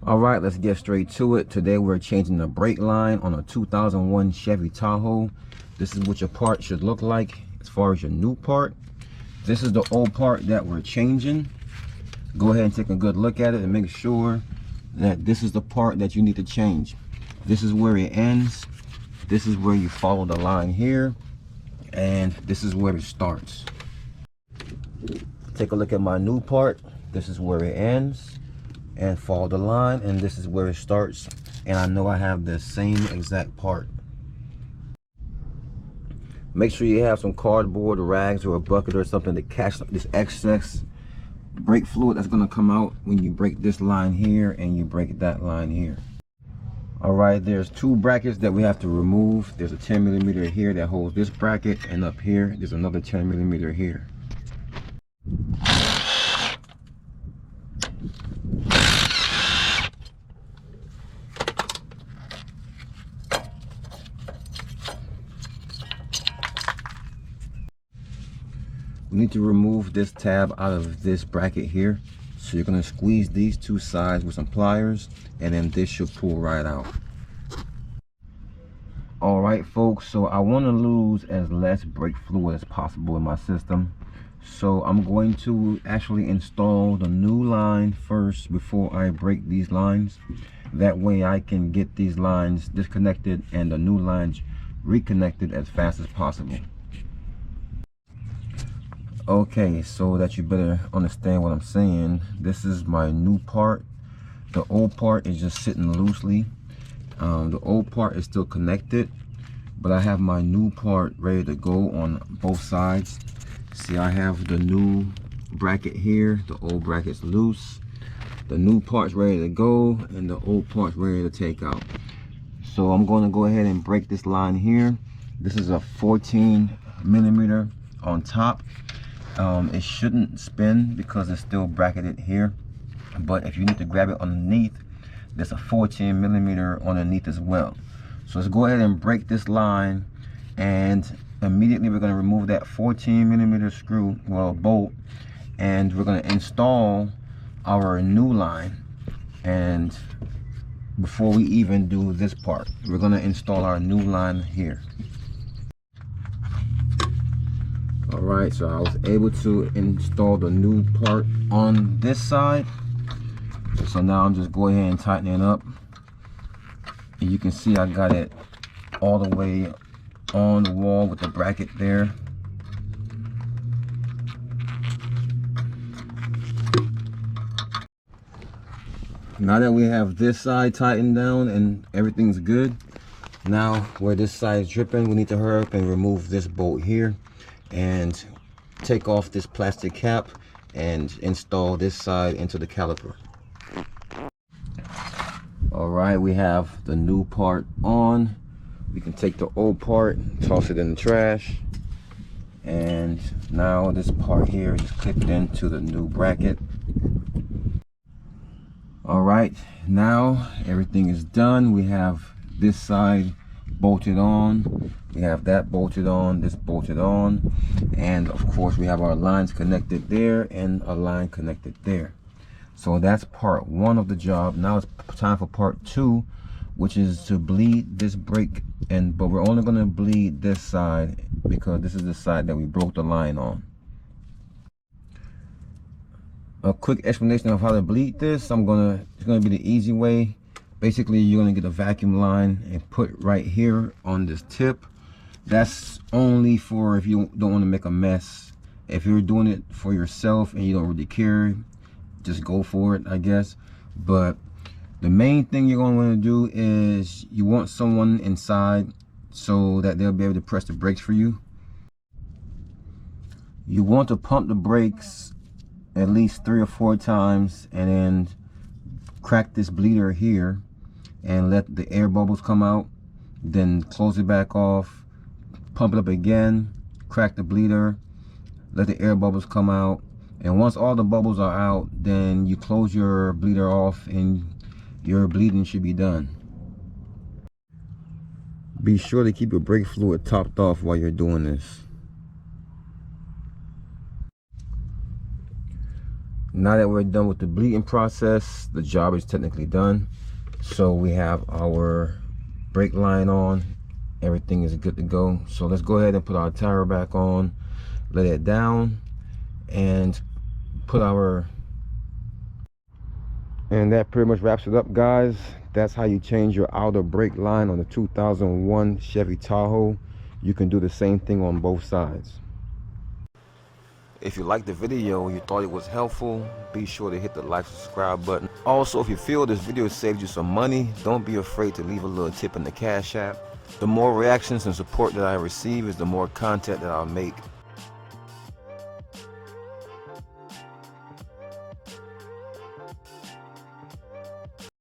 All right, let's get straight to it. Today we're changing the brake line on a 2001 Chevy Tahoe. This is what your part should look like as far as your new part. This is the old part that we're changing. Go ahead and take a good look at it and make sure that this is the part that you need to change. This is where it ends. This is where you follow the line here, and this is where it starts. Take a look at my new part. This is where it ends, and follow the line, and this is where it starts. And I know I have the same exact part. Make sure you have some cardboard rags or a bucket or something to catch this excess brake fluid that's going to come out when you break this line here and you break that line here. All right, there's two brackets that we have to remove. There's a 10mm here that holds this bracket, and up here there's another 10mm here. We need to remove this tab out of this bracket here. So you're going to squeeze these two sides with some pliers, and then this should pull right out. All right, folks, so I want to lose as less brake fluid as possible in my system. So I'm going to actually install the new line first before I break these lines. That way I can get these lines disconnected and the new lines reconnected as fast as possible. Okay, so that you better understand what I'm saying, this is my new part. The old part is just sitting loosely. The old part is still connected, but I have my new part ready to go on both sides. See, I have the new bracket here, the old bracket's loose. The new part's ready to go, and the old part's ready to take out. So I'm going to go ahead and break this line here. This is a 14mm on top. It shouldn't spin because it's still bracketed here, but if you need to grab it underneath, there's a 14mm underneath as well. So let's go ahead and break this line, and immediately we're going to remove that 14mm screw, well, bolt, and we're going to install our new line. And before we even do this part, we're going to install our new line here. Alright, so I was able to install the new part on this side. So now I'm just going ahead and tightening it up. And you can see I got it all the way on the wall with the bracket there. Now that we have this side tightened down and everything's good, now where this side is dripping, we need to hurry up and remove this bolt here and take off this plastic cap and install this side into the caliper. All right, we have the new part on. We can take the old part, toss it in the trash, and now this part here is clipped into the new bracket. All right, now everything is done. We have this side bolted on, we have that bolted on, this bolted on, and of course we have our lines connected there and a line connected there. So that's part one of the job. Now it's time for part two, which is to bleed this brake, but we're only going to bleed this side because this is the side that we broke the line on. A quick explanation of how to bleed this. It's gonna be the easy way. Basically, you're gonna get a vacuum line and put right here on this tip. That's only for if you don't want to make a mess. If you're doing it for yourself and you don't really care, just go for it, I guess. But the main thing you're going to want to do is you want someone inside so that they'll be able to press the brakes for you. You want to pump the brakes at least 3 or 4 times, and then crack this bleeder here and let the air bubbles come out, then close it back off, pump it up again, crack the bleeder, let the air bubbles come out, and once all the bubbles are out, then you close your bleeder off and your bleeding should be done. Be sure to keep your brake fluid topped off while you're doing this. Now that we're done with the bleeding process, the job is technically done. So we have our brake line on, everything is good to go. So let's go ahead and put our tire back on, let it down, and put our, and that pretty much wraps it up, guys. That's how you change your outer brake line on the 2001 Chevy Tahoe. You can do the same thing on both sides. If you liked the video, you thought it was helpful, be sure to hit the like, subscribe button. Also, if you feel this video saved you some money, don't be afraid to leave a little tip in the Cash App. The more reactions and support that I receive is the more content that I'll make.